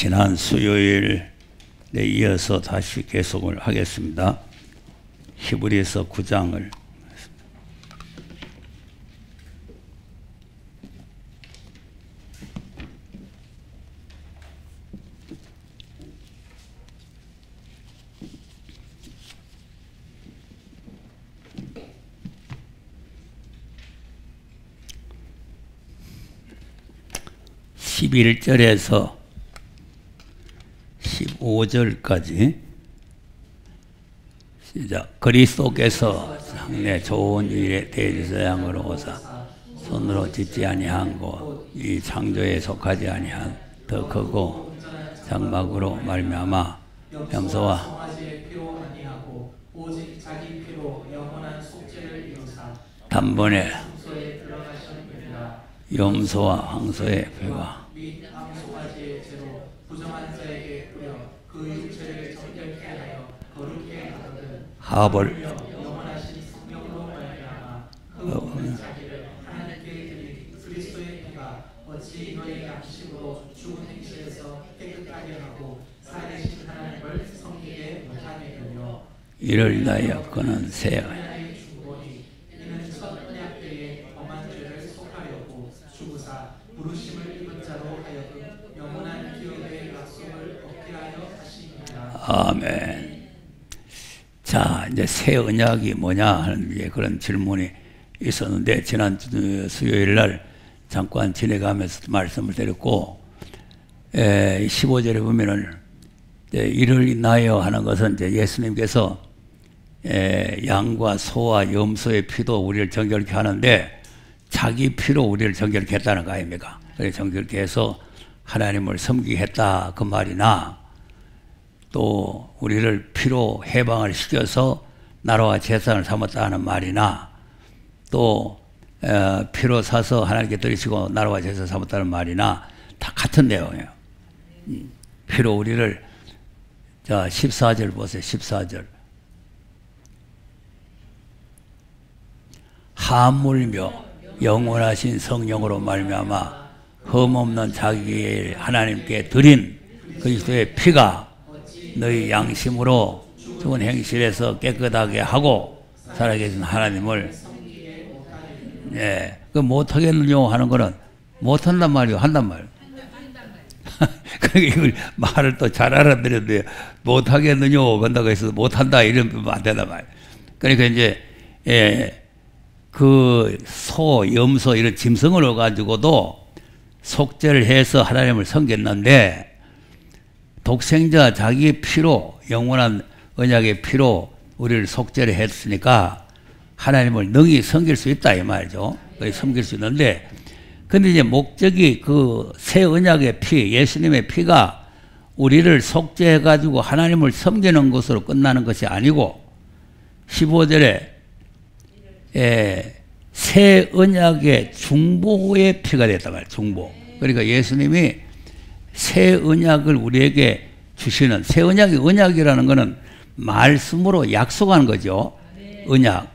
지난 수요일에 이어서 다시 계속을 하겠습니다. 히브리서 9장을 11절에서 15절까지 시작. 그리스도께서 상내 좋은 일에 대리사양으로 오사 손으로 짓지 아니한 것 이 창조에 속하지 아니한 더 크고 장막으로 말미암아 염소와 단번에 염소와 황소의 피와 합을 이를 인하여 그는 새 아멘. 자, 이제 새 언약이 뭐냐 하는 그런 질문이 있었는데 지난 수요일 날 잠깐 지내가면서 말씀을 드렸고 15절에 보면은 이를 인하여 하는 것은 이제 예수님께서 양과 소와 염소의 피도 우리를 정결케 하는데 자기 피로 우리를 정결케 했다는 거 아닙니까? 그래서 정결케 해서 하나님을 섬기게 했다 그 말이나 또 우리를 피로 해방을 시켜서 나라와 재산을 삼았다는 말이나 또 피로 사서 하나님께 드리시고 나라와 재산을 삼았다는 말이나 다 같은 내용이에요. 피로 우리를 자 14절 보세요. 14절 하물며 영원하신 성령으로 말미암아 흠없는 자기의 하나님께 드린 그리스도의 피가 너희 양심으로 좋은 행실에서 깨끗하게 하고 살아계신 하나님을 그 못하겠느냐 하는 거는 못한단 말이요 한단 말이요. 그러니까 이걸 말을 또 잘 알아들었는데 못하겠느냐 한다고 해서 못한다 이러면 안 된단 말이에요. 그러니까 이제 그 소, 염소 이런 짐승을 가지고도 속죄를 해서 하나님을 섬겼는데 독생자 자기 피로 영원한 언약의 피로 우리를 속죄를 했으니까 하나님을 능히 섬길 수 있다 이 말이죠. 섬길 수 있는데 근데 이제 목적이 그 새 언약의 피, 예수님의 피가 우리를 속죄해 가지고 하나님을 섬기는 것으로 끝나는 것이 아니고 15절에 새 언약의 중보의 피가 됐단 말이에요. 중보. 그러니까 예수님이 새 언약을 우리에게 주시는 새 언약이 언약이라는 것은 말씀으로 약속하는 거죠. 언약.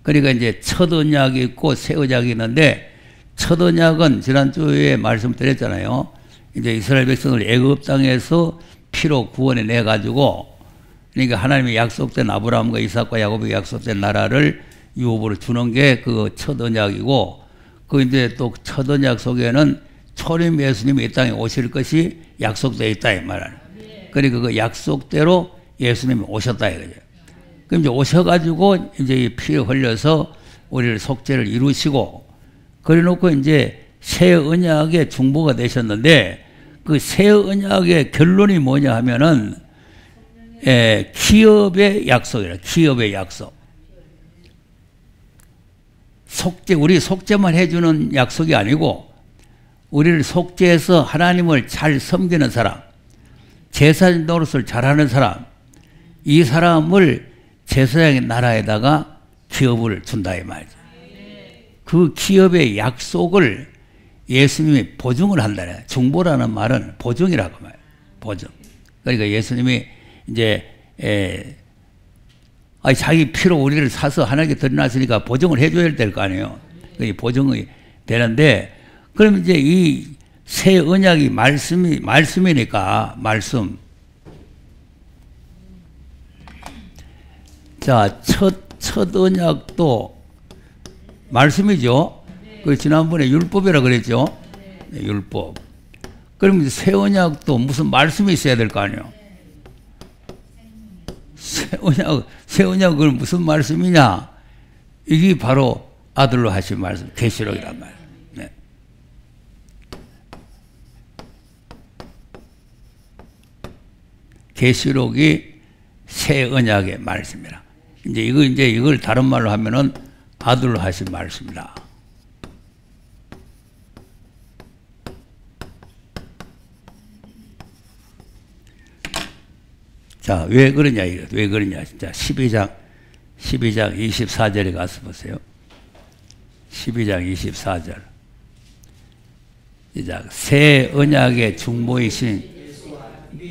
그러니까 이제 첫 언약이 있고 새 언약이 있는데 첫 언약은 지난주에 말씀드렸잖아요. 이제 이스라엘 백성을 애굽 땅에서 피로 구원해 내 가지고 그러니까 하나님이 약속된 아브라함과 이삭과 야곱에게 약속된 나라를 유업으로 주는 게 그 첫 언약이고 그 이제 또 첫 언약 속에는 초림 예수님이 이 땅에 오실 것이 약속되어 있다 이 말이에요. 그러니까 그 약속대로 예수님이 오셨다 이거죠. 그럼 이제 오셔가지고 이제 이 피를 흘려서 우리를 속죄를 이루시고 그래놓고 이제 새 언약의 중보가 되셨는데 그 새 언약의 결론이 뭐냐 하면은 기업의 약속이라 기업의 약속. 속죄 우리 속죄만 해주는 약속이 아니고 우리를 속죄해서 하나님을 잘 섬기는 사람, 제사장 노릇을 잘하는 사람, 이 사람을 제사장의 나라에다가 기업을 준다 이 말이죠. 그 기업의 약속을 예수님이 보증을 한다네. 중보라는 말은 보증이라고 말해요. 보증. 그러니까 예수님이 이제 자기 피로 우리를 사서 하나님께 드려놨으니까 보증을 해줘야 될 거 아니에요. 그게 보증이 되는데 그럼 이제 이 새 언약이 말씀이니까, 말씀. 자, 첫 언약도 말씀이죠. 그 지난번에 율법이라 그랬죠. 네, 율법. 그러면 새 언약도 무슨 말씀이 있어야 될 거 아니에요. 새 언약은 무슨 말씀이냐? 이게 바로 아들로 하신 말씀, 계시록이란 말이에요. 네. 계시록이 새 언약의 말씀이라. 이제 이걸 다른 말로 하면은 아들로 하신 말씀이다. 자, 왜 그러냐, 이거. 왜 그러냐. 진짜 12장 24절에 가서 보세요. 12장 24절. 시작. 새 언약의 중보이신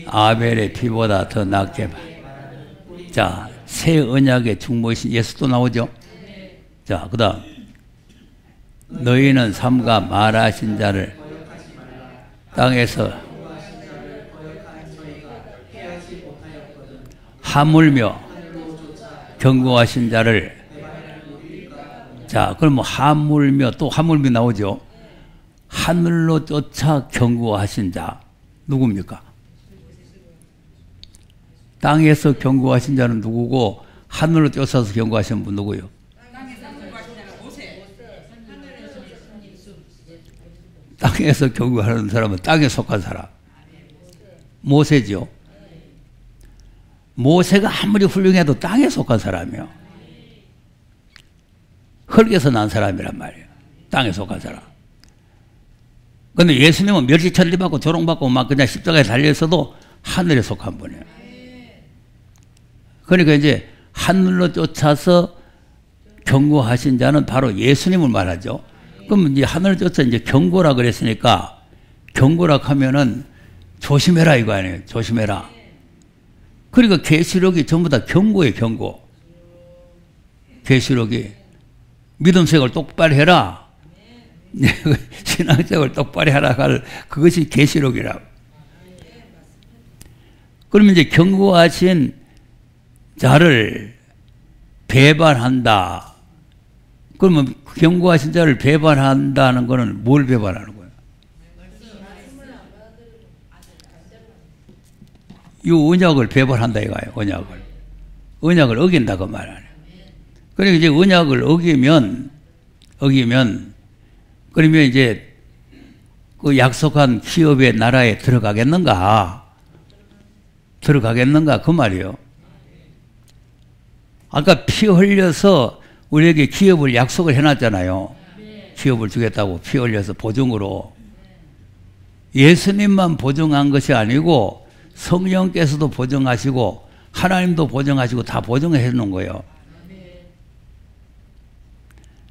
아벨의 피보다 더 낫게 봐. 자, 새 언약의 중보이신 예수도 나오죠. 자, 그 다음. 너희는 삼가 말하신 자를 땅에서 하물며 경고하신 자를. 자, 그럼 뭐 하물며, 또 하물며 나오죠. 하늘로 쫓아 경고하신 자 누굽니까? 땅에서 경고하신 자는 누구고 하늘로 쫓아서 경고하신 분 누구요? 땅에서 경고하는 사람은 땅에 속한 사람, 모세죠. 모세가 아무리 훌륭해도 땅에 속한 사람이요. 흙에서 난 사람이란 말이에요. 땅에 속한 사람. 근데 예수님은 멸시 천리받고 조롱받고 막 그냥 십자가에 달려있어도 하늘에 속한 분이에요. 그러니까 이제 하늘로 쫓아서 경고하신 자는 바로 예수님을 말하죠. 그럼 이제 하늘을 쫓아 이제 경고라 그랬으니까 경고라 하면은 조심해라 이거 아니에요. 조심해라. 그러니까 계시록이 전부 다 경고예요. 경고. 계시록이 믿음생활 똑바로 해라. 신앙생활 똑바로 하라 할 그것이 계시록이라고. 그러면 이제 경고하신 자를 배반한다. 그러면 경고하신 자를 배반한다는 것은 뭘 배반하는 거예요? 이 언약을 배반한다 이거예요. 언약을 어긴다 그 말 아니에요. 그러니까 이제 언약을 어기면 그러면 이제 그 약속한 기업의 나라에 들어가겠는가 그 말이에요. 아까 피 흘려서 우리에게 기업을 약속을 해놨잖아요. 기업을 주겠다고 피 흘려서 보증으로. 예수님만 보증한 것이 아니고 성령께서도 보증하시고 하나님도 보증하시고 다 보증해 놓은 거예요.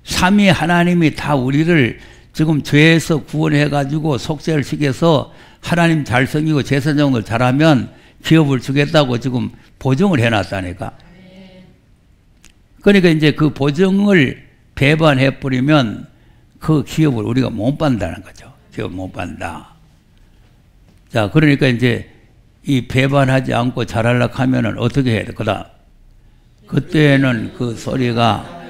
삼위 하나님이 다 우리를 지금 죄에서 구원해가지고 속죄를 시켜서 하나님 잘 섬기고 제사장을 잘하면 기업을 주겠다고 지금 보증을 해놨다니까. 그러니까 이제 그 보증을 배반해버리면 그 기업을 우리가 못 받는다는 거죠. 기업 못 받는다. 자, 그러니까 이제 이 배반하지 않고 잘하려고 하면은 어떻게 해야 돼? 그때는 그 소리가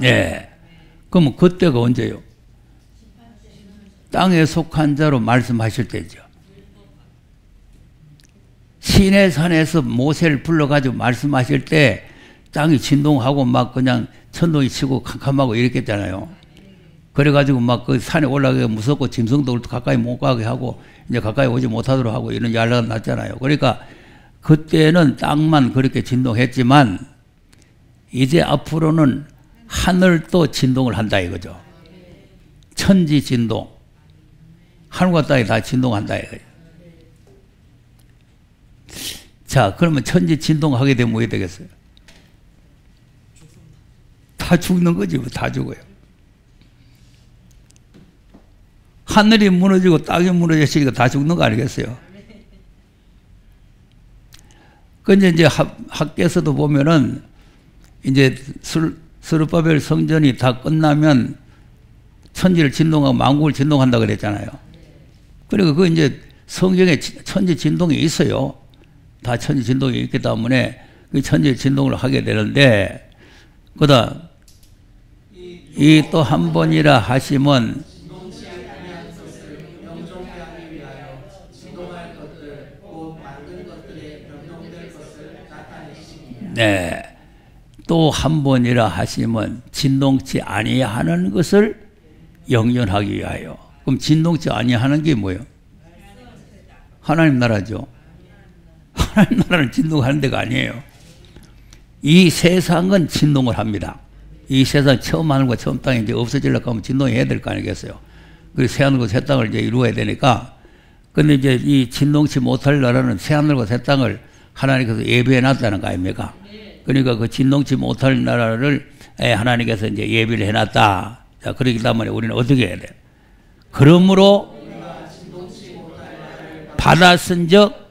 네. 그러면 그때가 언제요? 땅에 속한 자로 말씀하실 때죠. 시내산에서 모세를 불러가지고 말씀하실 때 땅이 진동하고 막 그냥 천둥이 치고 캄캄하고 이랬겠잖아요. 그래가지고 막 그 산에 올라가기가 무섭고 짐승도 가까이 못 가게 하고 이제 가까이 오지 못하도록 하고 이런 연락가 났잖아요. 그러니까 그때는 땅만 그렇게 진동했지만 이제 앞으로는 하늘도 진동을 한다 이거죠. 천지 진동. 하늘과 땅이 다 진동한다 이거죠. 자, 그러면 천지 진동하게 되면 뭐가 되겠어요? 다 죽는 거지, 뭐 다 죽어요. 하늘이 무너지고 땅이 무너졌으니까 다 죽는 거 아니겠어요? 근데 이제 학계에서도 보면은 이제 스룹바벨 성전이 다 끝나면 천지를 진동하고 만국을 진동한다 그랬잖아요. 그리고 그 이제 성경에 천지 진동이 있어요. 다 천지 진동이 있기 때문에 그 천지 진동을 하게 되는데, 그다음 이 또 한 번이라 하심은 네, 또 한 번이라 하심은 진동치 아니하는 것을 영연하기 위하여. 그럼 진동치 아니하는 게 뭐예요? 하나님 나라죠. 하나님 나라는 진동하는 데가 아니에요. 이 세상은 진동을 합니다. 이 세상 처음 하늘과 처음 땅이 이제 없어지려고 하면 진동해야 될 거 아니겠어요? 그리고 새 하늘과 새 땅을 이제 이루어야 되니까. 근데 이제 이 진동치 못할 나라는 새 하늘과 새 땅을 하나님께서 예비해 놨다는 거 아닙니까? 그러니까 그 진동치 못할 나라를 하나님께서 이제 예비를 해놨다. 자, 그렇기 때문에 우리는 어떻게 해야 돼요? 그러므로 받았은 적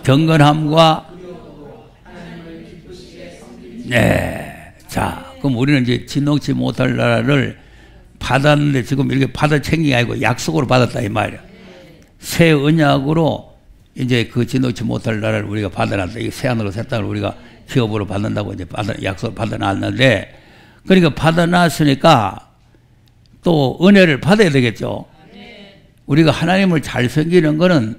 경건함과 네. 자, 그럼 우리는 이제 진동치 못할 나라를 받았는데 지금 이렇게 받아 챙긴 게 아니고 약속으로 받았다 이 말이야. 새 언약으로 이제 그 진동치 못할 나라를 우리가 받아놨다. 이 새 하늘과 새 땅을 우리가 기업으로 받는다고 이제 약속을 받아놨는데, 그러니까 받아놨으니까 또 은혜를 받아야 되겠죠. 우리가 하나님을 잘 섬기는 거는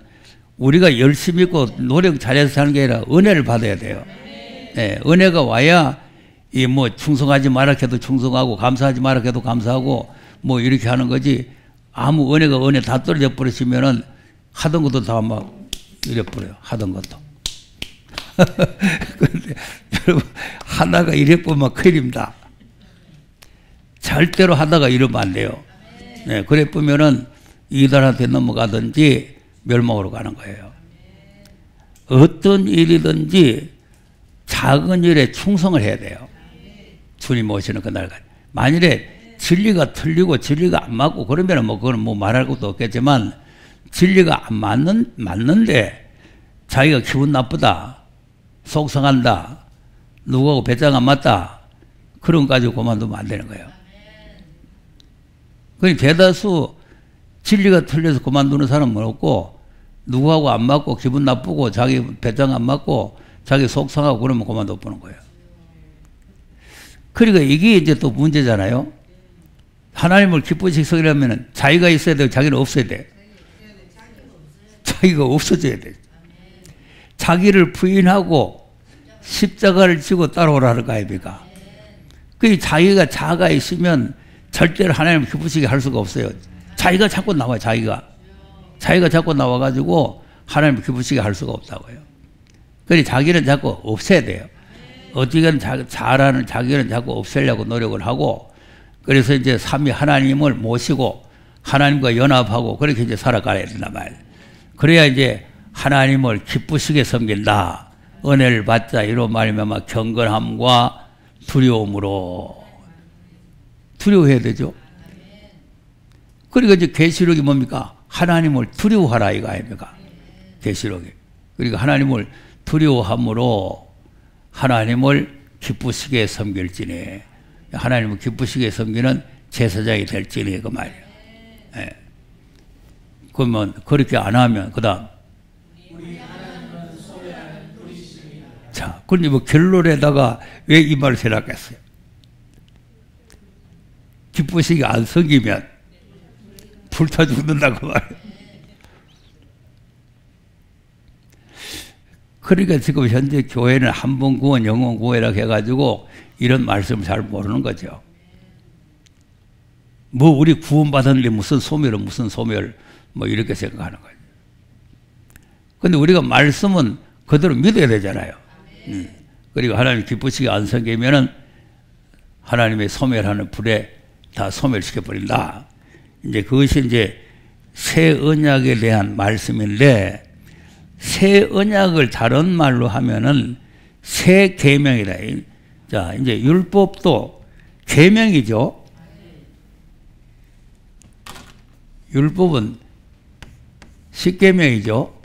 우리가 열심히 있고 노력 잘해서 사는 게 아니라 은혜를 받아야 돼요. 네, 은혜가 와야 이 뭐 충성하지 마라 해도 충성하고 감사하지 마라 해도 감사하고 뭐 이렇게 하는 거지. 아무 은혜 다 떨어져 버리시면은 하던 것도 다 막 이래버려요. 하던 것도. 그런데 여러분, 하다가 이래보면 큰일입니다. 절대로 하다가 이러면 안 돼요. 네, 그래 보면은 이단한테 넘어가든지 멸망으로 가는 거예요. 어떤 일이든지 작은 일에 충성을 해야 돼요. 주님 오시는 그날까지. 만일에 진리가 틀리고 진리가 안 맞고 그러면 뭐 그건 뭐 말할 것도 없겠지만, 진리가 안 맞는데 자기가 기분 나쁘다, 속상한다, 누구하고 배짱 안 맞다, 그런 거 가지고 그만두면 안 되는 거예요. 그러니까 대다수 진리가 틀려서 그만두는 사람은 없고, 누구하고 안 맞고 기분 나쁘고 자기 배짱 안 맞고 자기 속상하고 그러면 그만둬 보는 거예요. 그러니까 이게 이제 또 문제잖아요. 하나님을 기쁘시게 섬기려면 자기가 있어야 돼요? 자기는 없어야 돼요? 자기가 없어져야 돼요. 자기를 부인하고 십자가를 지고 따라오라는 거 아닙니까? 그 자기가 자아가 있으면 절대로 하나님을 기쁘시게 할 수가 없어요. 자기가 자꾸 나와요. 자기가 자꾸 나와가지고 하나님을 기쁘시게 할 수가 없다고요. 그래서 자기는 자꾸 없애야 돼요. 어떻게든 잘하는 자기는 자꾸 없애려고 노력을 하고, 그래서 이제 삼위 하나님을 모시고 하나님과 연합하고 그렇게 이제 살아가야 된단 말이에요. 그래야 이제 하나님을 기쁘시게 섬긴다. 은혜를 받자. 이런 말이면 막 경건함과 두려움으로. 두려워해야 되죠. 그러니까 이제 계시록이 뭡니까? 하나님을 두려워하라 이거 아닙니까? 계시록이. 그러니까 하나님을 두려워함으로 하나님을 기쁘시게 섬길지니, 하나님을 기쁘시게 섬기는 제사장이 될지니 그 말이에요. 예. 그러면 그렇게 안 하면 그다음 자, 그런데 뭐 결론에다가 왜 이 말을 생각했어요? 기쁘시게 안 섬기면 불타 죽는다고 말이에요. 그러니까 지금 현재 교회는 한 번 구원, 영원 구원이라고 해가지고 이런 말씀을 잘 모르는 거죠. 뭐 우리 구원받았는데 무슨 소멸 뭐 이렇게 생각하는 거예요. 근데 우리가 말씀은 그대로 믿어야 되잖아요. 그리고 하나님 기쁘시게 안 섬기면은 하나님의 소멸하는 불에 다 소멸시켜버린다. 이제 그것이 이제 새 언약에 대한 말씀인데, 새 언약을 다른 말로 하면은 새 계명이다. 자, 이제 율법도 계명이죠. 율법은 십계명이죠.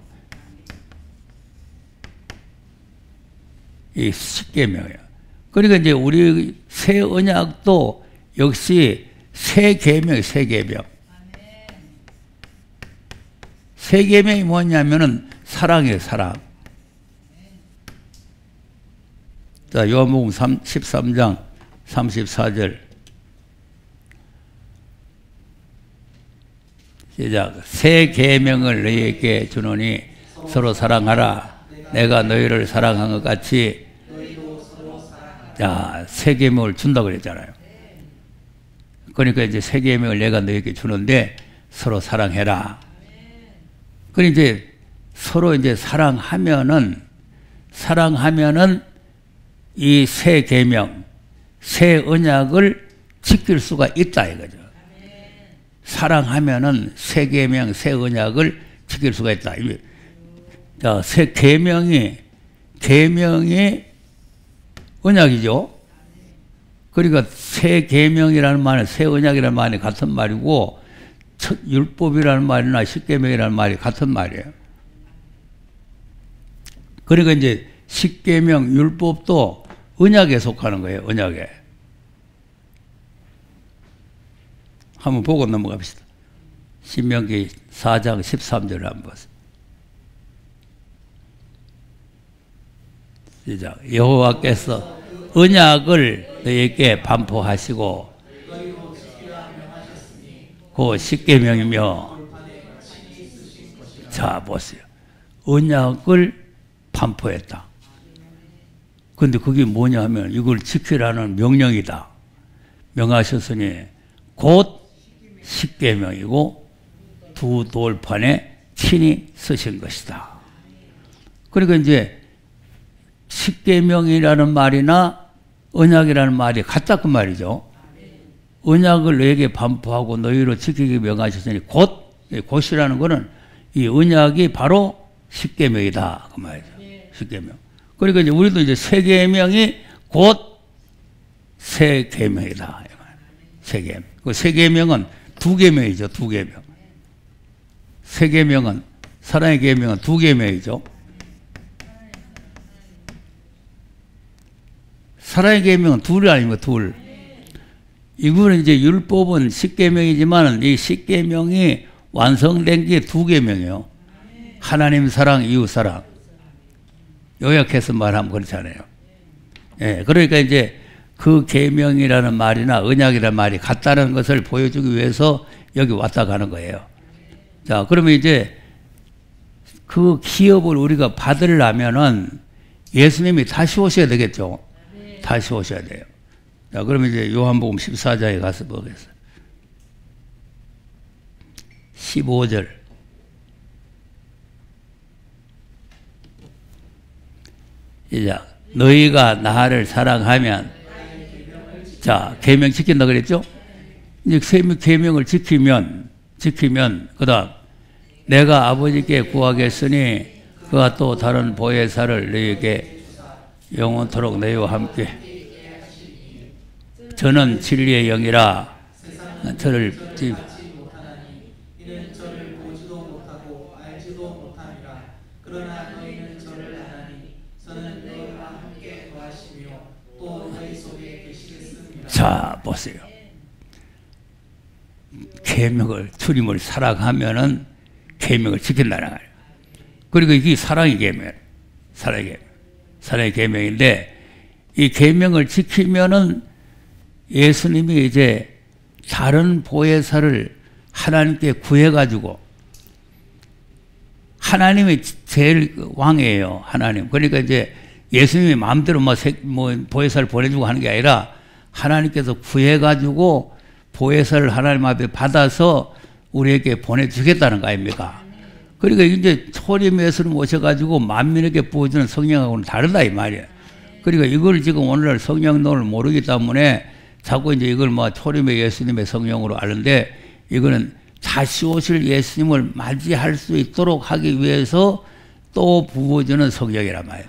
이 십계명이에요. 그러니까 이제 우리 새 언약도 역시 새 계명이에요. 새 계명. 새 계명이 뭐냐면은 사랑이에요. 사랑. 자, 요한복음 13장 34절 시작. 새 계명을 너희에게 주노니 서로 사랑하라. 내가 너희를 사랑한 것 같이. 자, 새 계명을 준다고 그랬잖아요. 그러니까 이제 새 계명을 내가 너희에게 주는데 서로 사랑해라. 그러니까 이제 서로 이제 사랑하면은 이 새 계명, 새 언약을 지킬 수가 있다 이거죠. 사랑하면은 새 계명, 새 언약을 지킬 수가 있다. 자, 새 계명이 언약이죠. 그러니까 새 계명이라는 말은 새 언약이라는 말이 같은 말이고 첫 율법이라는 말이나 십계명이라는 말이 같은 말이에요. 그러니까 이제 십계명, 율법도 언약에 속하는 거예요. 언약에. 한번 보고 넘어갑시다. 신명기 4장 13절을 한번 보세요. 시작. 여호와께서 언약을 너희에게 반포하시고 그 십계명이며, 자 보세요. 언약을 반포했다. 근데 그게 뭐냐 하면 이걸 지키라는 명령이다. 명하셨으니 곧 십계명이고 두 돌판에 친히 쓰신 것이다. 그러니까 이제 십계명이라는 말이나 언약이라는 말이 같다 그 말이죠. 언약을 너에게 반포하고 너희로 지키게 명하셨으니 곧이라는 것은 이 언약이 바로 십계명이다 그 말이죠. 십계명. 그러니까 이제 우리도 이제 새 계명이 곧 새 계명이다. 새 계명. 그 새 계명은 두 계명이죠. 두 계명. 새 계명은 사랑의 계명은 두 계명이죠. 사랑의 계명은 둘이 아닙니까? 둘. 이거는 이제 율법은 십계명이지만 이 십계명이 완성된 게 두 계명이에요. 하나님 사랑, 이웃 사랑. 요약해서 말하면 그렇잖아요. 예, 그러니까 이제 그 계명이라는 말이나 언약이라는 말이 같다는 것을 보여주기 위해서 여기 왔다 가는 거예요. 자, 그러면 이제 그 기업을 우리가 받으려면은 예수님이 다시 오셔야 되겠죠. 다시 오셔야 돼요. 자, 그러면 이제 요한복음 14장에 가서 보겠어요. 15절. 시작. 너희가 나를 사랑하면, 자, 계명 지킨다 그랬죠? 이제 계명을 지키면 그다음 내가 아버지께 구하겠으니 그가 또 다른 보혜사를 너희에게 영원토록 너희와 함께, 저는 진리의 영이라 저를 자 보세요. 계명을 주님을 사랑하면은 계명을 지킨다는 거예요. 그리고 이게 사랑의 계명, 사랑의 계명인데 이 계명을 지키면은 예수님이 이제 다른 보혜사를 하나님께 구해가지고, 하나님이 제일 왕이에요. 하나님. 그러니까 이제 예수님이 마음대로 뭐 보혜사를 보내주고 하는 게 아니라 하나님께서 구해가지고 보혜사를 하나님 앞에 받아서 우리에게 보내주겠다는 거 아닙니까? 그러니까 이제 초림 예수를 모셔가지고 만민에게 부어주는 성령하고는 다르다 이 말이에요. 그러니까 이걸 지금 오늘날 성령론을 모르기 때문에 자꾸 이제 이걸 뭐 초림의 예수님의 성령으로 아는데, 이거는 다시 오실 예수님을 맞이할 수 있도록 하기 위해서 또 부어주는 성령이란 말이에요.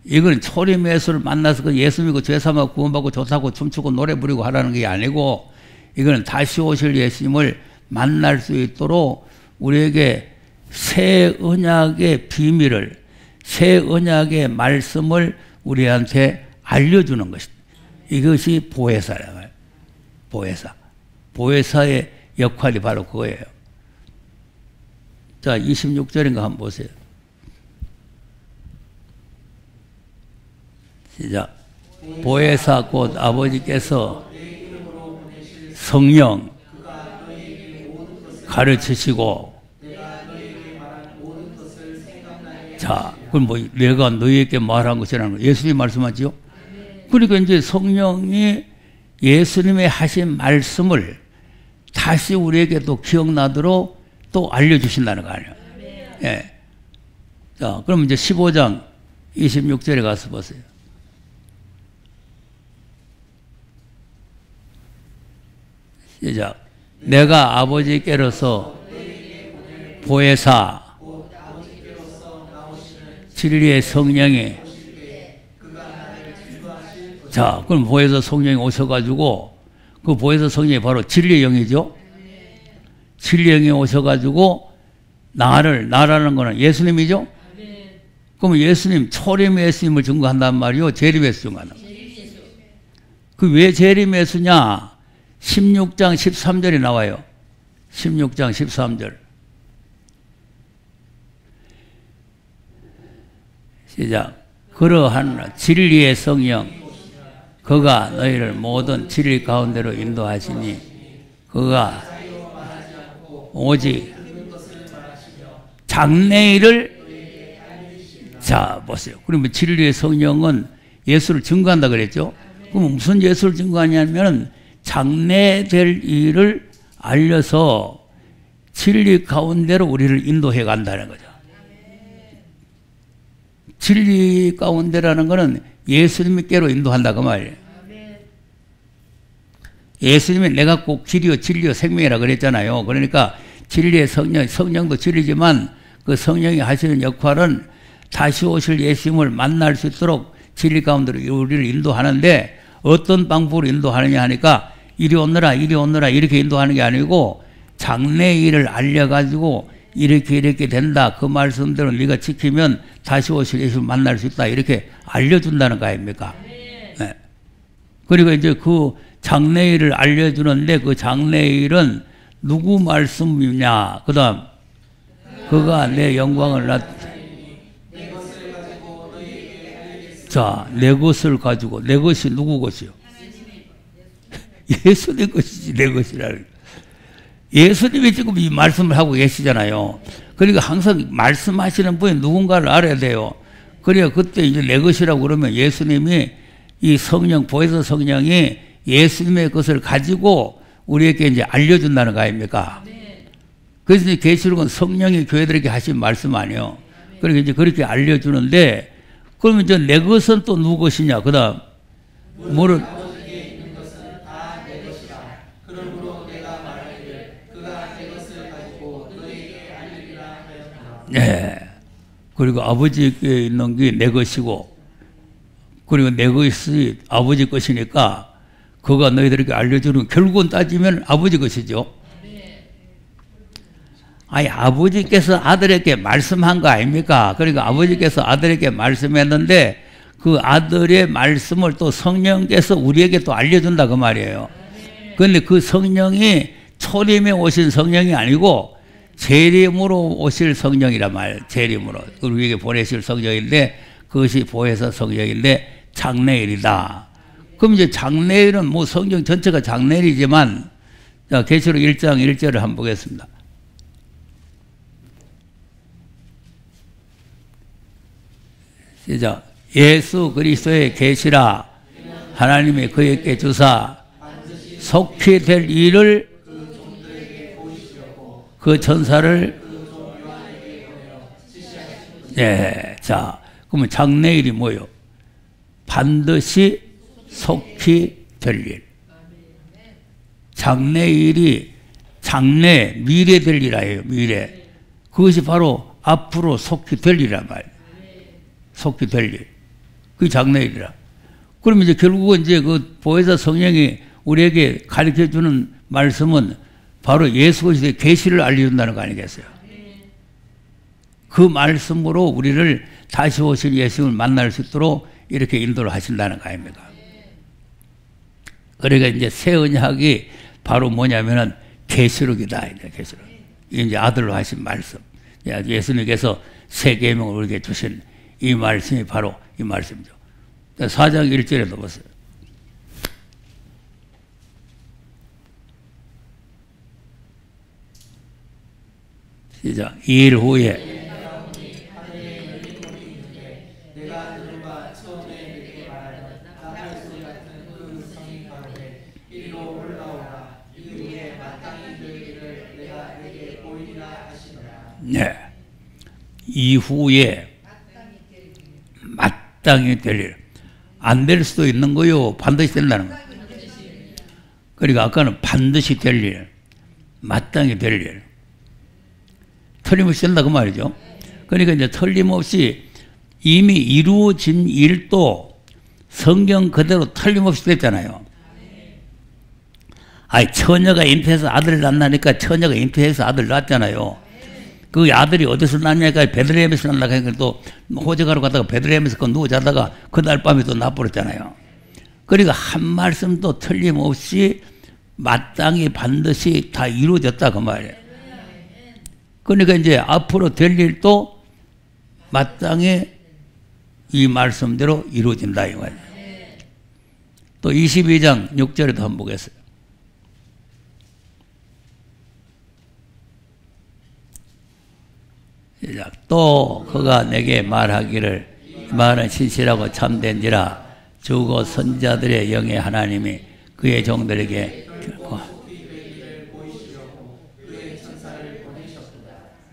이건 초림 예수를 만나서 그 예수 믿고 죄사하고 구원받고 좋다고 춤추고 노래 부르고 하라는 게 아니고, 이거는 다시 오실 예수님을 만날 수 있도록 우리에게 새 언약의 비밀을, 새 언약의 말씀을 우리한테 알려주는 것이다. 이것이 보혜사라는 거예요. 보혜사. 보혜사의 역할이 바로 그거예요. 자, 26절인가 한번 보세요. 시작. 보혜사 곧 아버지께서 성령 가르치시고, 자, 그럼 뭐 내가 너희에게 말한 것이라는 거 예수님이 말씀하지요. 그러니까 이제 성령이 예수님의 하신 말씀을 다시 우리에게 또 기억나도록 또 알려주신다는 거 아니에요. 예. 자, 그럼 이제 15장 26절에 가서 보세요. 시작. 내가 아버지께로서 보혜사 진리의 성령이, 자, 그럼 보혜사 성령이 오셔가지고, 그 보혜사 성령이 바로 진리의 영이죠. 진리의 영이 오셔가지고 나라는 거는 예수님이죠. 그럼 예수님, 초림 예수님을 증거한단 말이요, 재림 예수 증거한단 말이요. 그 왜 재림 예수냐? 16장 13절에 나와요. 16장 13절. 시작. 그러한 진리의 성령 그가 너희를 모든 진리 가운데로 인도하시니 그가 오직 장래일을, 자 보세요. 그러면 진리의 성령은 예수를 증거한다 그랬죠. 그럼 무슨 예수를 증거하냐면 장래될 일을 알려서 진리 가운데로 우리를 인도해 간다는 거죠. 진리 가운데라는 것은 예수님께로 인도한다 그 말이에요. 예수님이 내가 꼭 길이요 진리요 생명이라 그랬잖아요. 그러니까 진리의 성령도 진리지만 그 성령이 하시는 역할은 다시 오실 예수님을 만날 수 있도록 진리 가운데로 우리를 인도하는데, 어떤 방법으로 인도하느냐 하니까 이리 오너라 이렇게 인도하는 게 아니고 장래일을 알려가지고 이렇게 된다, 그 말씀대로 네가 지키면 다시 오실 예수를 만날 수 있다, 이렇게 알려준다는 거 아닙니까? 네. 그리고 이제 그 장래일을 알려주는데 그 장래일은 누구 말씀이냐? 그 다음 그가 내 영광을 자, 내 것을 가지고, 내 것이 누구 것이요? 예수님 것이지, 내 것이라는. 예수님이 지금 이 말씀을 하고 계시잖아요. 그러니까 항상 말씀하시는 분이 누군가를 알아야 돼요. 그래야 그때 이제 내 것이라고 그러면 예수님이 이 성령, 보혜사 성령이 예수님의 것을 가지고 우리에게 이제 알려준다는 거 아닙니까? 그래서 이제 계시록은 성령이 교회들에게 하신 말씀 아니에요. 그러니까 이제 그렇게 알려주는데, 그러면 이제 내 것은 또 누구 것이냐? 그 다음, 뭐를, 네. 그리고 아버지께 있는 게 내 것이고, 그리고 내 것이 아버지 것이니까 그가 너희들에게 알려주는, 결국은 따지면 아버지 것이죠. 아니, 아버지께서 아들에게 말씀한 거 아닙니까? 그러니까 아버지께서 아들에게 말씀했는데 그 아들의 말씀을 또 성령께서 우리에게 또 알려준다 그 말이에요. 그런데 그 성령이 초림에 오신 성령이 아니고 재림으로 오실 성령이란 말이에요. 재림으로 우리에게 보내실 성령인데 그것이 보혜사 성령인데 장래일이다. 그럼 이제 장래일은 뭐 성경 전체가 장래일이지만, 자, 계시록 1장 1절을 한번 보겠습니다. 시작. 예수 그리스도의 계시라 하나님이 그에게 주사 속히 될 일을 그 전사를, 네. 자, 그러면 장래일이 뭐예요? 반드시 속히 될 일. 장래일이 미래 될 일이에요. 미래. 그것이 바로 앞으로 속히 될 일이란 말이에요. 속히 될 일. 그게 장래일이라. 그러면 이제 결국은 이제 그 보혜사 성령이 우리에게 가르쳐 주는 말씀은 바로 예수 그리스도의 계시를 알려준다는 거 아니겠어요? 그 말씀으로 우리를 다시 오실 예수님을 만날 수 있도록 이렇게 인도를 하신다는 거 아닙니까? 그러니까 이제 새 언약이 바로 뭐냐면은 계시록이다. 계시록. 이제 아들로 하신 말씀. 예수님께서 새 계명을 우리에게 주신 이 말씀이 바로 이 말씀이죠. 4장 1절에 넣었어요. 시작. 2일 후에 네. 이후에 마땅히 될 일. 안 될 수도 있는 거요. 반드시 된다는 거. 그러니까 아까는 반드시 될 일. 마땅히 될 일. 틀림없이 된다 그 말이죠. 그러니까 이제 틀림없이 이미 이루어진 일도 성경 그대로 틀림없이 됐잖아요. 아니, 처녀가 잉태해서 아들을 낳나니까 처녀가 잉태해서 아들 낳았잖아요. 그 아들이 어디서 낳냐니까 베들레헴에서 낳으니까 그러니까 또 호적하러 가다가 베들레헴에서 누워 자다가 그날 밤에 또 낳아버렸잖아요. 그러니까 한 말씀도 틀림없이 마땅히 반드시 다 이루어졌다 그 말이에요. 그러니까 이제 앞으로 될 일도 마땅히 이 말씀대로 이루어진다 이 말이에요. 또 22장 6절에도 한번 보겠어요. 또 그가 내게 말하기를 말은 신실하고 참된지라 주고 선자들의 영의 하나님이 그의 종들에게 결코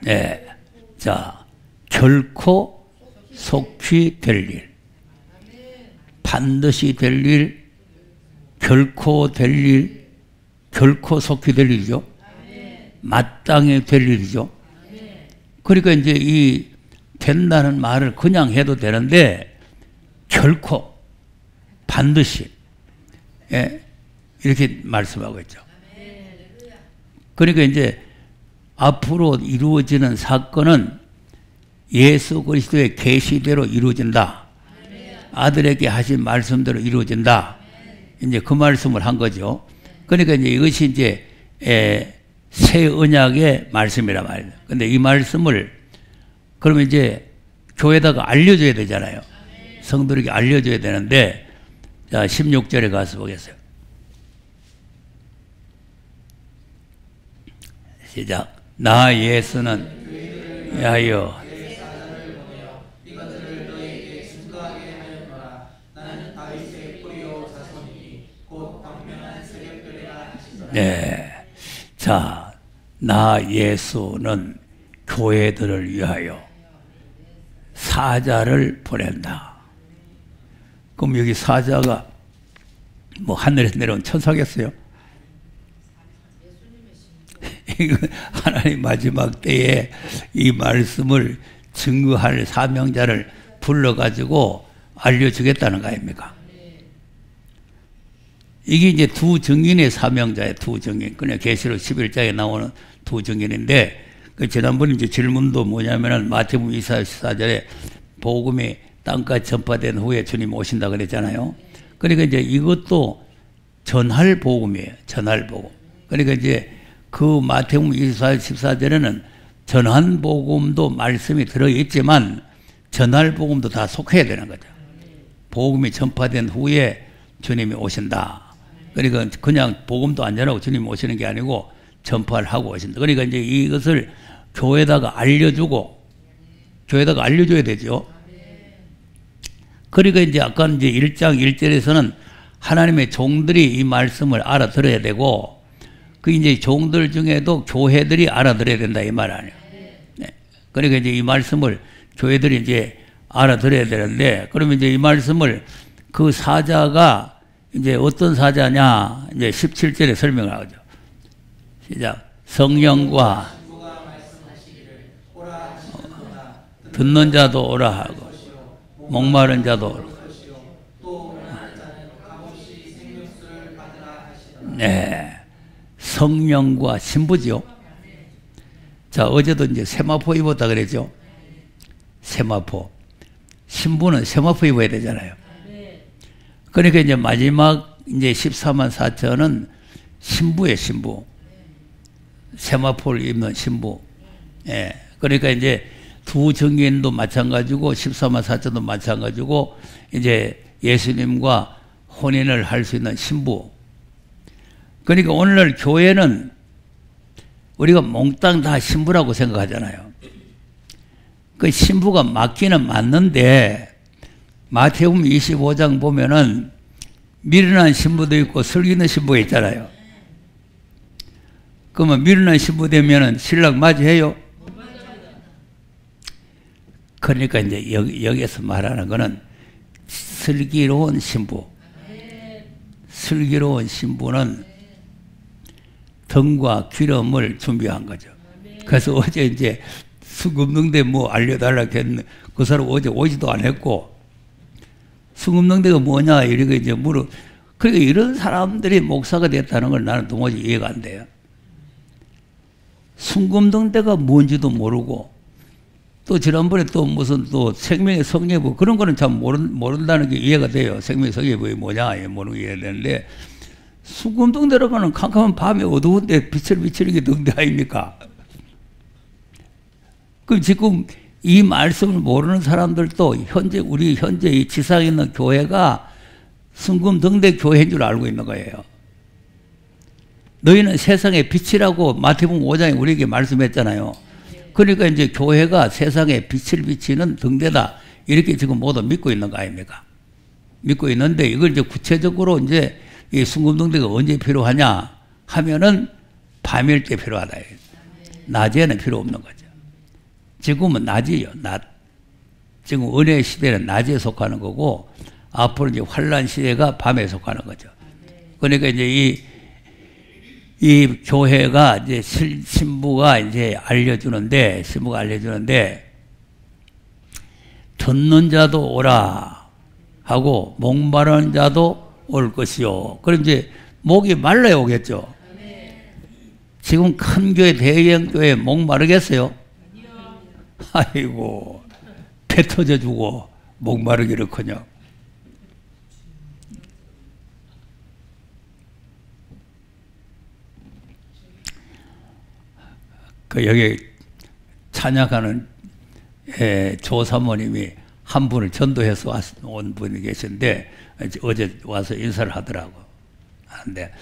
네, 자 결코 속히 될 일, 반드시 될 일, 결코 될 일, 결코 속히 될 일이죠. 마땅히 될 일이죠. 그러니까 이제 이 된다는 말을 그냥 해도 되는데 결코 반드시 이렇게 말씀하고 있죠. 그러니까 이제 앞으로 이루어지는 사건은 예수 그리스도의 계시대로 이루어진다. 아들에게 하신 말씀대로 이루어진다. 이제 그 말씀을 한 거죠. 그러니까 이제 이것이 이제 새 언약의 말씀이란 말이에요. 근데 이 말씀을 그러면 이제 교회에다가 알려줘야 되잖아요. 성도에게 알려줘야 되는데, 자, 16절에 가서 보겠어요. 시작. 나 예수는 야여 네. 자, 나 예수는 교회들을 위하여 사자를 보낸다. 그럼 여기 사자가 뭐 하늘에서 내려온 천사겠어요? 하나님 마지막 때에 이 말씀을 증거할 사명자를 불러가지고 알려주겠다는 거 아닙니까? 이게 이제 두 증인의 사명자예요. 두 증인. 그냥 계시록 11장에 나오는 두 증인인데, 그 지난번에 이제 질문도 뭐냐면은 마태복음 24절에 복음이 땅까지 전파된 후에 주님 오신다 그랬잖아요. 그러니까 이제 이것도 전할 복음이에요. 전할 복음. 그러니까 이제 그 마태복음 14절에는 전한 복음도 말씀이 들어있지만 전할 복음도 다 속해야 되는 거죠. 복음이 전파된 후에 주님이 오신다. 그러니까 그냥 복음도 안 전하고 주님이 오시는 게 아니고 전파를 하고 오신다. 그러니까 이제 이것을 교회에다가 알려주고, 교회에다가 알려줘야 되죠. 그러니까 이제 아까 이제 1장 1절에서는 하나님의 종들이 이 말씀을 알아들어야 되고, 그 이제 종들 중에도 교회들이 알아들어야 된다 이 말 아니에요. 네. 그러니까 이제 이 말씀을 교회들이 이제 알아들어야 되는데, 그러면 이제 이 말씀을 그 사자가 이제 어떤 사자냐, 이제 17절에 설명을 하죠. 시작. 성령과 듣는 자도 오라 하고 목마른 자도 오라. 네, 성령과 신부죠. 자, 어제도 이제 세마포 입었다 그랬죠. 세마포. 신부는 세마포 입어야 되잖아요. 그러니까 이제 마지막 이제 14만 4천은 신부예요, 신부. 세마포를 입는 신부. 예. 그러니까 이제 두 정인도 마찬가지고 14만 4천도 마찬가지고 이제 예수님과 혼인을 할 수 있는 신부. 그러니까 오늘날 교회는 우리가 몽땅 다 신부라고 생각하잖아요. 그 신부가 맞기는 맞는데 마태복음 25장 보면은 미련한 신부도 있고 슬기는 신부가 있잖아요. 그러면 미련한 신부 되면은 신랑 맞이해요? 그러니까 이제 여기에서 말하는 거는 슬기로운 신부. 슬기로운 신부는 등과 기름을 준비한 거죠. 그래서 어제 이제 수금능대 뭐 알려달라고 했는데 그 사람 어제 오지도 안 했고 수금능대가 뭐냐 이렇게 이제 그러니까 이런 사람들이 목사가 됐다는 걸 나는 도무지 이해가 안 돼요. 수금능대가 뭔지도 모르고 또 지난번에 또 무슨 또 생명의 성례부 그런 거는 참 모른다는 게 이해가 돼요. 생명의 성례부가 뭐냐 모르는 게 이해되는데 수금등대로가는 캄캄한 밤에 어두운데 빛을 비치는 게 등대 아닙니까? 그럼 지금 이 말씀을 모르는 사람들도 우리 현재 이 지상에 있는 교회가 순금등대 교회인 줄 알고 있는 거예요. 너희는 세상의 빛이라고 마태복음 5장에 우리에게 말씀했잖아요. 그러니까 이제 교회가 세상에 빛을 비치는 등대다. 이렇게 지금 모두 믿고 있는 거 아닙니까? 믿고 있는데 이걸 이제 구체적으로 이제 이 순금등대가 언제 필요하냐 하면은 밤일 때 필요하다. 낮에는 필요 없는 거죠. 지금은 낮이요. 낮. 지금 은혜의 시대는 낮에 속하는 거고 앞으로 이제 환란 시대가 밤에 속하는 거죠. 그러니까 이제 이 교회가 이제 신부가 이제 알려주는데 듣는 자도 오라 하고 목마른 자도 올 것이요. 그럼 이제 목이 말라야 오겠죠. 지금 큰 교회 대형 교회 목 마르겠어요? 아이고 배 터져주고 목 마르기를커녕. 그 여기 찬양하는 조사모님이 한 분을 전도해서 온 분이 계신데 어제 와서 인사를 하더라고. 하는데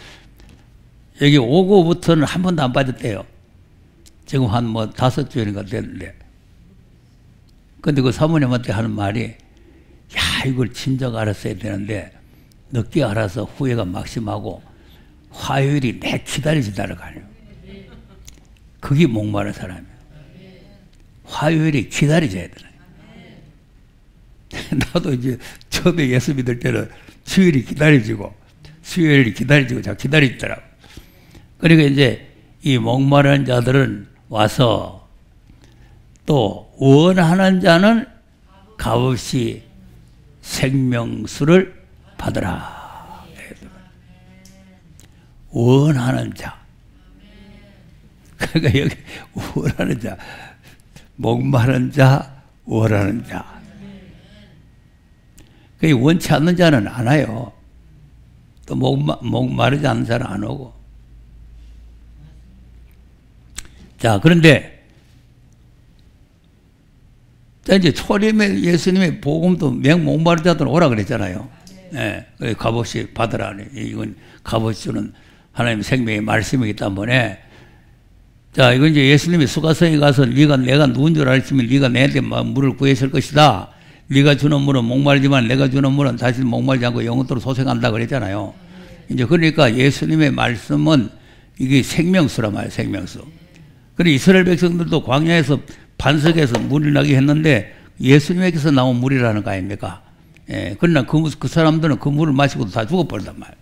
여기 오고부터는 한 번도 안 빠졌대요. 지금 한 뭐 5주인가 됐는데. 근데 그 사모님한테 하는 말이 야 이걸 진작 알았어야 되는데 늦게 알아서 후회가 막심하고 화요일이 내 기다리지다를 가요. 그게 목마른 사람이에요. 화요일이 기다리져야 되나. 나도 이제 처음에 예수 믿을 때는 수요일이 기다려지고 자 기다리더라고. 그러니까 이제 이 목마른 자들은 와서 또 원하는 자는 값없이 생명수를 받으라. 원하는 자. 그러니까 여기 원하는 자, 목마른 자, 원하는 자. 그 원치 않는 자는 안 와요. 또 목마르지 않는 자는 안 오고. 자, 그런데 자 이제 초림의 예수님의 복음도 목마른 자들은 오라 그랬잖아요. 예, 네, 값없이 받으라. 이건 값없이 주는 하나님의 생명의 말씀이기 때문에. 자, 이건 이제 예수님이 수가성에 가서 내가 누군 줄 알았으면 네가 내한테 물을 구했을 것이다. 네가 주는 물은 목말지만 내가 주는 물은 다시 목말지 않고 영원토록 소생한다 그랬잖아요. 이제 그러니까 예수님의 말씀은 이게 생명수란 말이에요. 생명수. 그리고 이스라엘 백성들도 광야에서 반석에서 물이 나게 했는데 예수님에게서 나온 물이라는 거 아닙니까? 예, 그러나 그 사람들은 그 물을 마시고도 다 죽어버린단 말이에요.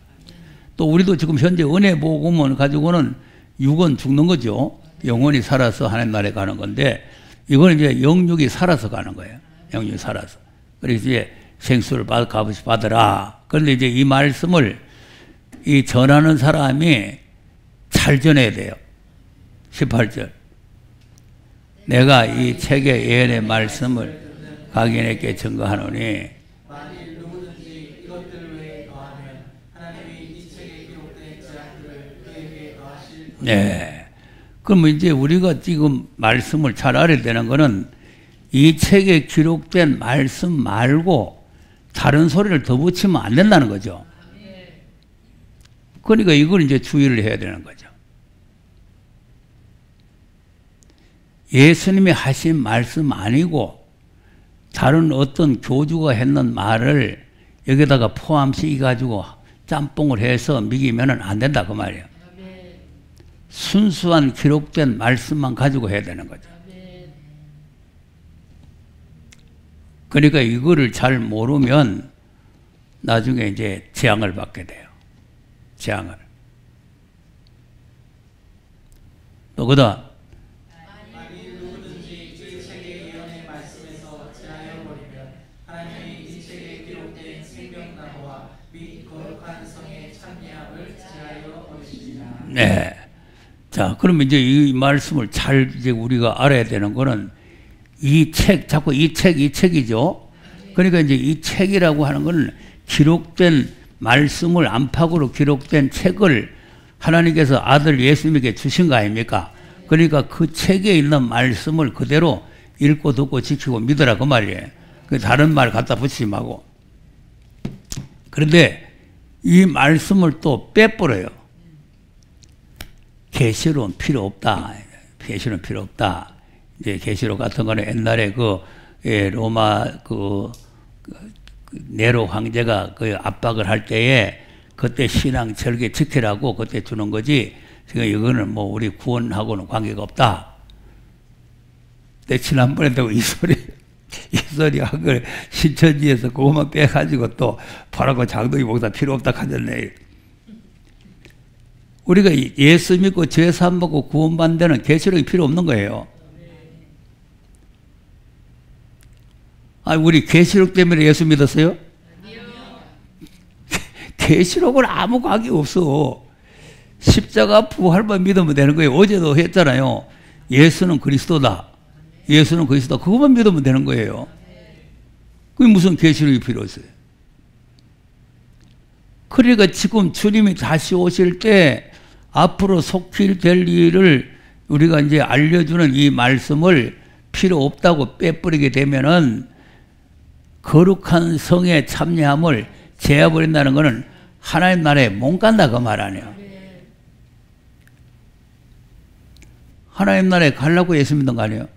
또 우리도 지금 현재 은혜 복음을 가지고는 육은 죽는 거죠. 영혼이 살아서 하나님 나라에 가는 건데 이거는 이제 영육이 살아서 가는 거예요. 영육이 살아서. 그래서 이제 생수를 값없이 받으라. 그런데 이제 이 말씀을 이 전하는 사람이 잘 전해야 돼요. 18절. 내가 이 책의 예언의 말씀을 각인에게 증거하노니 네. 그러면 이제 우리가 지금 말씀을 잘 알아야 되는 거는 이 책에 기록된 말씀 말고 다른 소리를 더 붙이면 안 된다는 거죠. 그러니까 이걸 이제 주의를 해야 되는 거죠. 예수님이 하신 말씀 아니고 다른 어떤 교주가 했는 말을 여기다가 포함시켜가지고 짬뽕을 해서 먹이면 안 된다 그 말이에요. 순수한 기록된 말씀만 가지고 해야 되는 거죠. 그러니까 이거를 잘 모르면 나중에 이제 재앙을 받게 돼요. 재앙을. 또 그다음 네. 자, 그러면 이제 이 말씀을 잘 이제 우리가 알아야 되는 거는 이 책, 자꾸 이 책이죠. 그러니까 이제 이 책이라고 하는 거는 기록된 말씀을 안팎으로 기록된 책을 하나님께서 아들 예수님에게 주신 거 아닙니까? 그러니까 그 책에 있는 말씀을 그대로 읽고 듣고 지키고 믿으라 그 말이에요. 그 다른 말 갖다 붙이지 말고. 그런데 이 말씀을 또 빼버려요. 계시록은 필요 없다. 계시록은 필요 없다. 이제 계시록 같은 거는 옛날에 로마 네로 황제가 그 압박을 할 때에 그때 신앙 절개 지키라고 그때 주는 거지. 지금 이거는 뭐 우리 구원하고는 관계가 없다. 근데 지난번에도 이 소리 한 걸 신천지에서 그것만 빼가지고 또 바로 그 장동희 목사 필요 없다 하셨네. 우리가 예수 믿고 죄 사함 받고 구원받는 데는 계시록이 필요 없는 거예요. 아, 우리 계시록 때문에 예수 믿었어요? 계시록은 아무 관계 없어. 십자가 부활만 믿으면 되는 거예요. 어제도 했잖아요. 예수는 그리스도다. 예수는 그리스도다. 그것만 믿으면 되는 거예요. 그게 무슨 계시록이 필요했어요? 그러니까 지금 주님이 다시 오실 때 앞으로 속히 될 일을 우리가 이제 알려주는 이 말씀을 필요 없다고 빼버리게 되면은 거룩한 성의 참여함을 제어버린다는 것은 하나님 나라에 못 간다 그 말 아니에요. 하나님 나라에 가려고 예수 믿는 거 아니에요?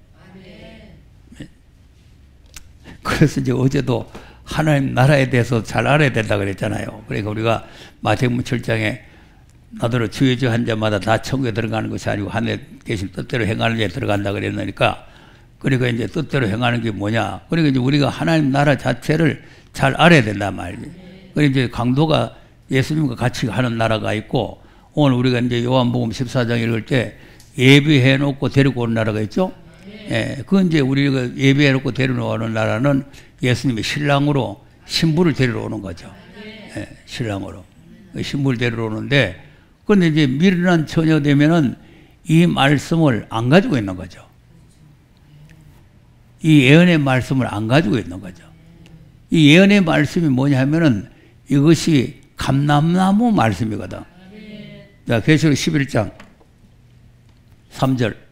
그래서 이제 어제도 하나님 나라에 대해서 잘 알아야 된다 그랬잖아요. 그러니까 우리가 마태복음 7장에 나더러 주의주 한 자마다 다 천국에 들어가는 것이 아니고 하늘에 계신 뜻대로 행하는 자에 들어간다 그랬으니까 그러니까 이제 뜻대로 행하는 게 뭐냐. 그러니까 이제 우리가 하나님 나라 자체를 잘 알아야 된단 말이에요. 그러니까 이제 강도가 예수님과 같이 하는 나라가 있고 오늘 우리가 이제 요한복음 14장 읽을 때 예비해 놓고 데리고 오는 나라가 있죠. 예, 그건 이제 우리가 예비해 놓고 데려오는 나라는 예수님의 신랑으로 신부를 데리러 오는 거죠. 예, 신랑으로. 신부를 데리러 오는데 그런데 이제 미련한 처녀 되면은 이 말씀을 안 가지고 있는 거죠. 이 예언의 말씀을 안 가지고 있는 거죠. 이 예언의 말씀이 뭐냐 하면은 이것이 감람나무 말씀이거든. 자, 계시록 11장 3절.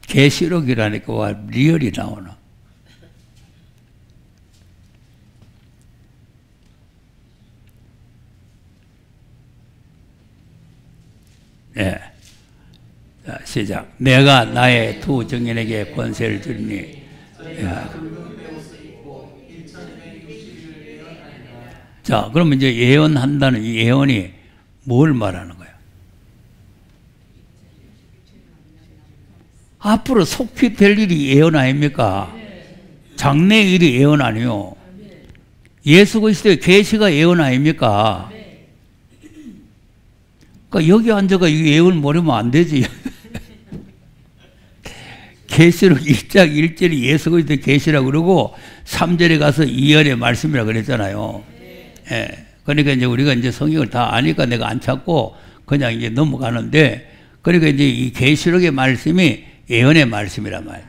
계시록이라니까 와 리얼이 나오나. 예. 자, 시작. 내가 나의 두 증인에게 권세를 주리니. 자, 그러면 이제 예언한다는 이 예언이 뭘 말하는 거야? 앞으로 속히 될 일이 예언 아닙니까? 장래의 일이 예언 아니요. 예수 그리스도의 계시가 예언 아닙니까? 그러니까 여기 앉아가 이 예언을 모르면 안 되지. 계시록 1장 1절이 예수 그리스도의 계시라고 그러고 3절에 가서 이언의 말씀이라고 그랬잖아요. 예. 그러니까 이제 우리가 이제 성경을 다 아니까 내가 안 찾고 그냥 이제 넘어가는데 그러니까 이제 이 계시록의 말씀이 예언의 말씀이란 말이에요.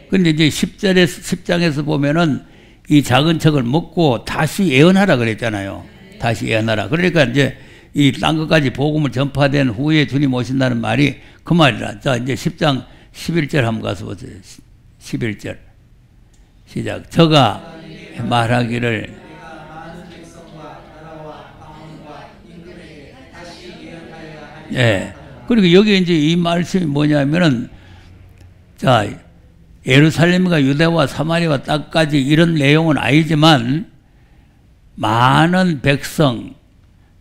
근데 이제 10장에서 보면은 이 작은 척을 먹고 다시 예언하라 그랬잖아요. 다시 예언하라. 그러니까 이제 이 딴 것까지 복음을 전파된 후에 주님 오신다는 말이 그 말이라. 자, 이제 10장 11절 한번 가서 보세요. 11절. 시작. 저가 말하기를 예. 그리고 여기 이제 이 말씀이 뭐냐면은 자, 예루살렘과 유대와 사마리아와 땅까지 이런 내용은 아니지만 많은 백성,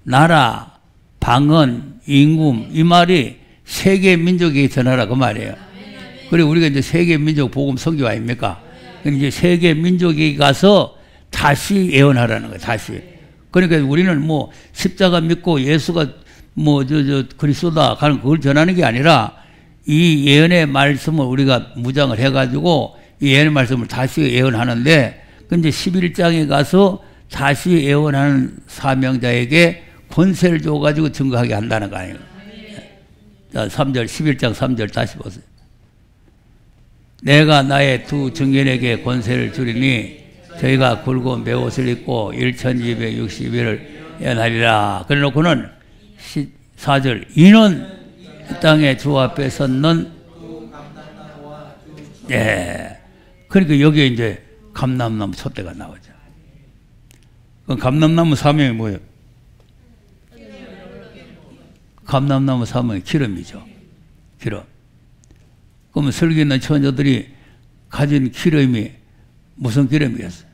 나라, 방언, 임금 이 말이 세계 민족에게 전하라 그 말이에요. 그리고 우리가 이제 세계 민족 복음 선교 아닙니까? 이제 세계 민족에게 가서 다시 예언하라는 거예요. 다시. 그러니까 우리는 뭐 십자가 믿고 예수가 뭐 그리스도다 하는 그걸 전하는 게 아니라 이 예언의 말씀을 우리가 무장을 해가지고 이 예언의 말씀을 다시 예언하는데 근데 11장에 가서 다시 예언하는 사명자에게 권세를 줘가지고 증거하게 한다는 거 아니에요. 자, 3절, 11장 3절 다시 보세요. 내가 나의 두 증인에게 권세를 주리니 저희가 굵은 베옷을 입고 1260일을 예언하리라. 그래 놓고는 4절 이는 이 땅에 주 앞에 섰는 예. 그러니까 여기에 이제 감람나무 촛대가 나오죠. 그 감람나무 사명이 뭐예요? 감람나무 사명이 기름이죠. 기름. 그러면 설교 있는 처녀들이 가진 기름이 무슨 기름이었어요?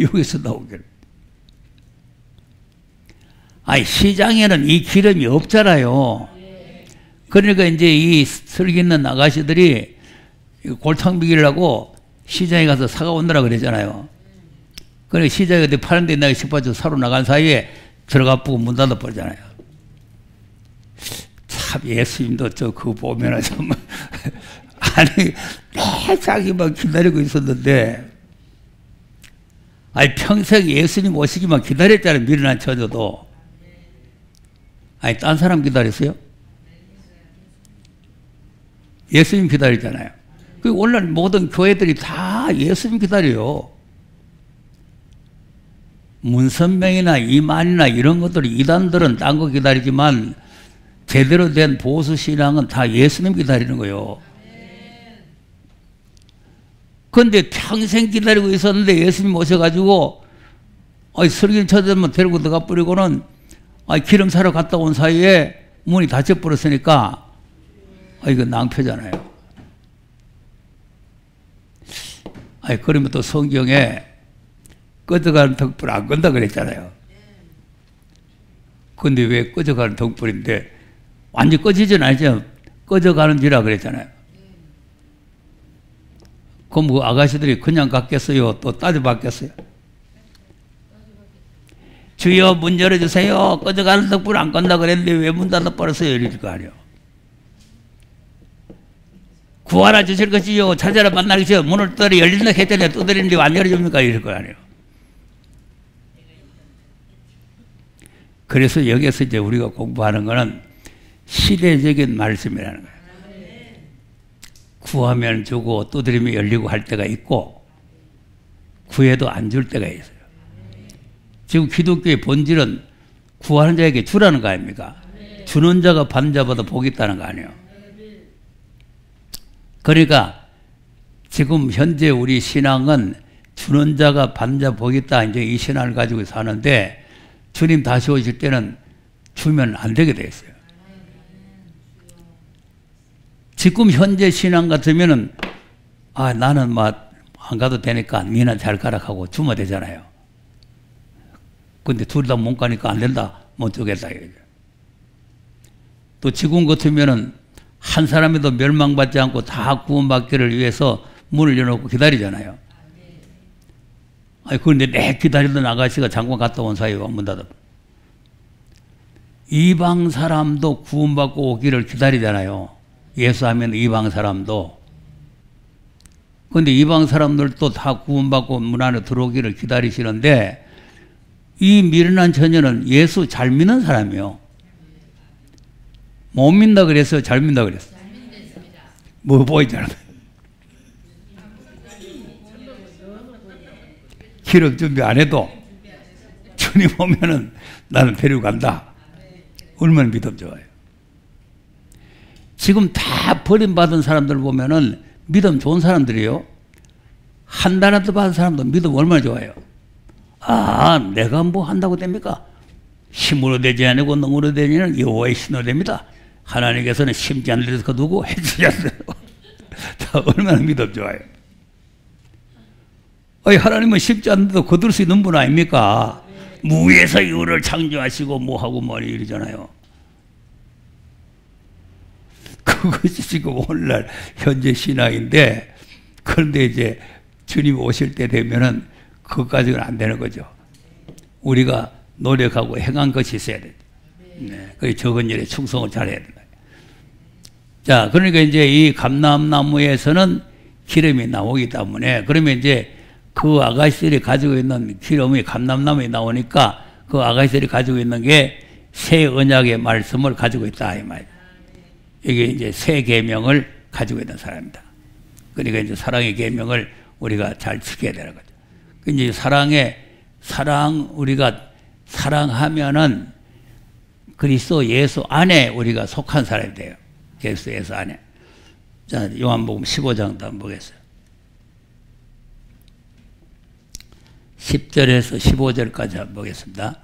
여기서 나온 기름. 아니, 시장에는 이 기름이 없잖아요. 그러니까 이제 이 설교 있는 아가씨들이 골탕 비기려고 시장에 가서 사가오느라 그랬잖아요. 그러니까 시장에 어디 파는 데 있나 싶어서 사러 나간 사이에 들어가 보고 문 닫아 버리잖아요. 참 예수님도 그거 보면은 참 아니 내 자기만 기다리고 있었는데 아니 평생 예수님 오시기만 기다렸잖아요. 미련한 처녀도. 아니 딴 사람 기다렸어요? 예수님 기다리잖아요. 그 오늘 모든 교회들이 다 예수님 기다려요. 문선명이나 이만이나 이런 것들 이단들은 딴 거 기다리지만 제대로 된 보수신앙은 다 예수님 기다리는 거예요. 그런데 평생 기다리고 있었는데 예수님 오셔가지고 설교 처자만 데리고 들어가 버리고는 기름 사러 갔다 온 사이에 문이 닫혀버렸으니까 이거 낭패잖아요. 그러면 또 성경에 꺼져가는 덕불 안 건다 그랬잖아요. 근데 왜 꺼져가는 덕불인데 완전 꺼지진 않죠. 꺼져가는지라 그랬잖아요. 그럼 그 아가씨들이 그냥 갔겠어요? 또 따져봤겠어요? 주여 문 열어주세요. 꺼져가는 덕불 안 건다 그랬는데 왜 문 닫아버렸어요? 이럴 거 아니에요. 구하라 주실 것이요. 찾아라 만날 것이요. 문을 두드려 열린다 했더니 두드리는데 안 열어줍니까? 이럴 거 아니에요. 그래서 여기서 이제 우리가 공부하는 거는 시대적인 말씀이라는 거예요. 구하면 주고 두드리면 열리고 할 때가 있고 구해도 안 줄 때가 있어요. 지금 기독교의 본질은 구하는 자에게 주라는 거 아닙니까? 주는 자가 받는 자보다 복이 있다는 거 아니에요. 그러니까 지금 현재 우리 신앙은 주는 자가 받는 자 복이 있다 이제 이 신앙을 가지고 사는데 주님 다시 오실 때는 주면 안 되게 돼 있어요. 지금 현재 신앙 같으면은 나는 안 가도 되니까 니나 잘 가라 하고 주면 되잖아요. 근데 둘 다 못 가니까 안 된다. 못 주겠다. 또 지금 같으면은 한 사람에도 멸망받지 않고 다 구원받기를 위해서 문을 열어놓고 기다리잖아요. 그런데 내 기다리던 아가씨가 잠깐 갔다 온 사이에 문 닫아. 이방 사람도 구원받고 오기를 기다리잖아요. 예수하면 이방 사람도. 그런데 이방 사람들도 다 구원받고 문 안에 들어오기를 기다리시는데 이 미련한 처녀는 예수 잘 믿는 사람이에요. 못 믿는다 그랬어요? 잘 믿는다 그랬어요? 뭐 보이잖아요. 기록 준비 안 해도 주님 오면은 나는 데리고 간다. 얼마나 믿음 좋아요. 지금 다 버림받은 사람들 보면은 믿음 좋은 사람들이에요. 한 달라도 받은 사람도 믿음 얼마나 좋아요. 아, 내가 뭐 한다고 됩니까? 힘으로 되지 아니고 능으로 되지는 여호와의 신으로 됩니다. 하나님께서는 심지 않는 데서 거두고 해주지 않아요. 얼마나 믿음 좋아요. 하나님은 심지 않는 데도 거둘 수 있는 분 아닙니까? 무에서 이유를 창조하시고 뭐하고 뭐니 이러잖아요. 그것이 지금 오늘날 현재 신앙인데, 그런데 이제 주님 오실 때 되면은 그것까지는 안 되는 거죠. 우리가 노력하고 행한 것이 있어야 돼요. 네. 그 적은 일에 충성을 잘해야 된다. 자, 그러니까 이제 이 감람나무에서는 기름이 나오기 때문에, 그러면 이제 그 아가씨들이 가지고 있는 기름이 감람나무에 나오니까 그 아가씨들이 가지고 있는 게 새 언약의 말씀을 가지고 있다 이 말이에요. 이게 이제 새 계명을 가지고 있는 사람입니다. 그러니까 이제 사랑의 계명을 우리가 잘 지켜야 되는 거죠. 이제 우리가 사랑하면은 그리스도 예수 안에 우리가 속한 사람이 돼요. 그리스도 예수 안에. 자, 요한복음 15장도 한번 보겠어요. 10절에서 15절까지 한번 보겠습니다.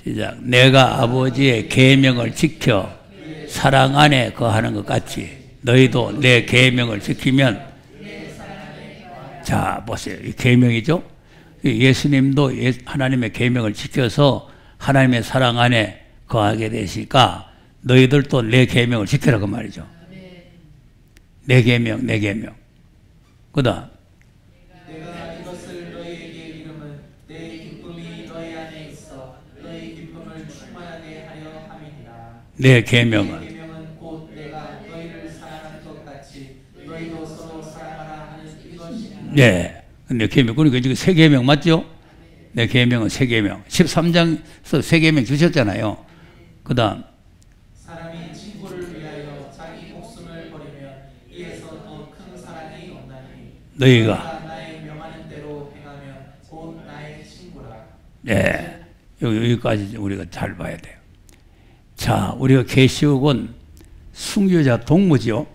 시작. 내가 아버지의 계명을 지켜 사랑 안에 거하는 것 같이 너희도 내 계명을 지키면, 자 보세요. 이 계명이죠. 예수님도 하나님의 계명을 지켜서 하나님의 사랑 안에 거하게 되시니까 너희들도 내 계명을 지켜라 그 말이죠. 내 계명, 내 계명. 그다음 내가 이것을 너희에게 이름은 내 기쁨이 너희 안에 있어 너희 기쁨을 충만하게 하려 함이니라. 내 계명은 곧 내가 너희를 사랑하는 것 같이 너희도 서로 사랑하라 하는 이것이니라. 네. 내 계명. 그러니까 지금 새 계명 맞죠? 내 계명은 새 계명. 13장에서 새 계명 주셨잖아요. 그다음 사람이 친구를 위하여 자기 목숨을 버리면 이에서 더 큰 사랑이 없나니 너희가 나의 명하는 대로 행하면 곧 나의 친구라. 네. 여기까지 우리가 잘 봐야 돼요. 자, 우리가 계시록은 순교자 동무죠.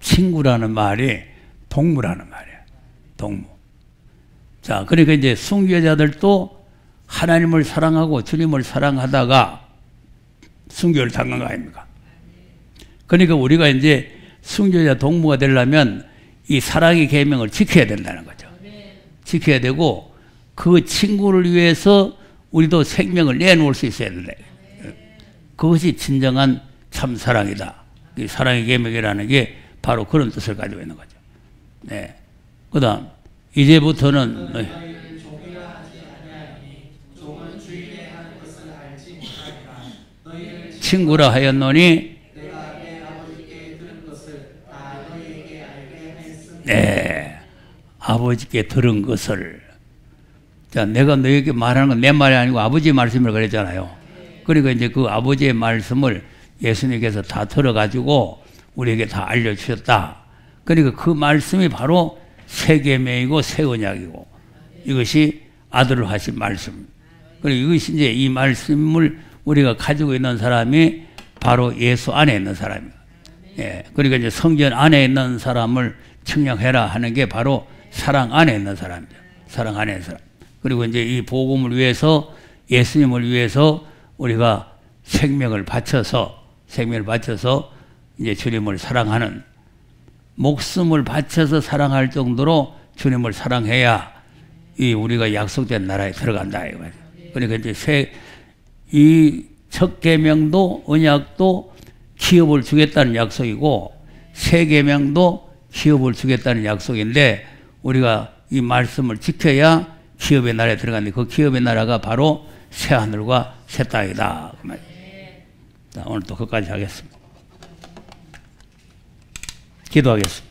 친구라는 말이 동무라는 말이에요. 동무. 자, 그러니까 이제 순교자들도 하나님을 사랑하고 주님을 사랑하다가 순교를 당한 거 아닙니까? 그러니까 우리가 이제 순교자 동무가 되려면 이 사랑의 계명을 지켜야 된다는 거죠. 지켜야 되고 그 친구를 위해서 우리도 생명을 내놓을 수 있어야 된다. 그것이 진정한 참 사랑이다. 이 사랑의 계명이라는 게 바로 그런 뜻을 가지고 있는 거죠. 네. 그다음 이제부터는 친구라 하였노니, 네, 아버지께 들은 것을. 자, 내가 너에게 말하는 건 내 말이 아니고 아버지의 말씀을 그랬잖아요. 그러니까 이제 그 아버지의 말씀을 예수님께서 다 들어가지고 우리에게 다 알려주셨다. 그러니까 그 말씀이 바로 새 계명이고 새 언약이고, 이것이 아들을 하신 말씀. 그리고 이것이 이제 이 말씀을 우리가 가지고 있는 사람이 바로 예수 안에 있는 사람이에요. 예. 그러니까 이제 성전 안에 있는 사람을 측량해라 하는 게 바로 사랑 안에 있는 사람이죠. 사랑 안에 있는 사람. 그리고 이제 이 복음을 위해서, 예수님을 위해서 우리가 생명을 바쳐서 이제 주님을 사랑하는, 목숨을 바쳐서 사랑할 정도로 주님을 사랑해야 이 우리가 약속된 나라에 들어간다 이거죠. 그러니까 이제 이 첫 계명도 언약도 기업을 주겠다는 약속이고, 새 계명도 기업을 주겠다는 약속인데, 우리가 이 말씀을 지켜야 기업의 나라에 들어갔는데, 그 기업의 나라가 바로 새 하늘과 새 땅이다. 자, 오늘 또 거기까지 하겠습니다. 기도하겠습니다.